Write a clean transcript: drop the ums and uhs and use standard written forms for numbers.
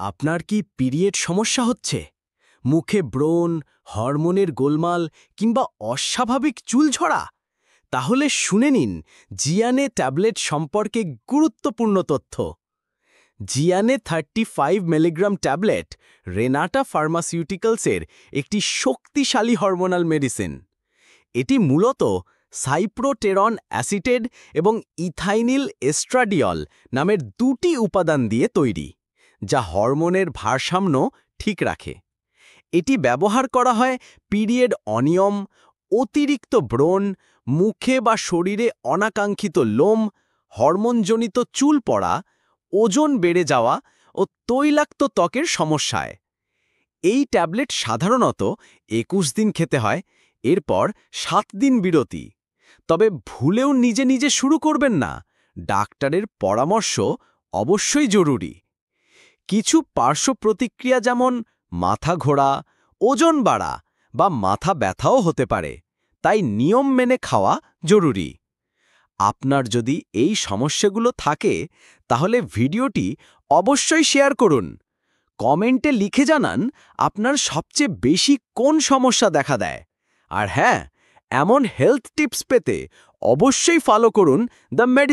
আপনার কি পিরিয়ড সমস্যা হচ্ছে? মুখে ব্রণ, হরমোনের গোলমাল কিংবা অস্বাভাবিক চুল ঝরা? তাহলে শুনে নিন জিয়ানে ট্যাবলেট সম্পর্কে গুরুত্বপূর্ণ তথ্য। জিয়ানে 35 মিলিগ্রাম ট্যাবলেট রেনাটা ফার্মাসিউটিক্যালসের একটি শক্তিশালী হরমোনাল মেডিসিন। এটি মূলত সাইপ্রোটেরন অ্যাসিটেট এবং ইথাইনিল এস্ট্রাডিয়ল নামের দুটি উপাদান দিয়ে তৈরি, যা হরমোনের ভারসাম্য ঠিক রাখে। এটি ব্যবহার করা হয় পিরিয়ড অনিয়ম, অতিরিক্ত ব্রণ, মুখে বা শরীরে অনাকাঙ্ক্ষিত লোম, হরমোনজনিত চুল পড়া, ওজন বেড়ে যাওয়া ও তৈলাক্ত ত্বকের সমস্যায়। এই ট্যাবলেট সাধারণত 21 দিন খেতে হয়, এরপর 7 দিন বিরতি। তবে ভুলেও নিজে নিজে শুরু করবেন না, ডাক্তারের পরামর্শ অবশ্যই জরুরি। কিছু পার্শ্ব প্রতিক্রিয়া যেমন মাথা ঘোরা, ওজন বাড়া বা মাথা ব্যথাও হতে পারে, তাই নিয়ম মেনে খাওয়া জরুরি। আপনার যদি এই সমস্যাগুলো থাকে তাহলে ভিডিওটি অবশ্যই শেয়ার করুন। কমেন্টে লিখে জানান আপনার সবচেয়ে বেশি কোন সমস্যা দেখা দেয়। আর হ্যাঁ, এমন হেলথ টিপস পেতে অবশ্যই ফলো করুন দ্য মেডি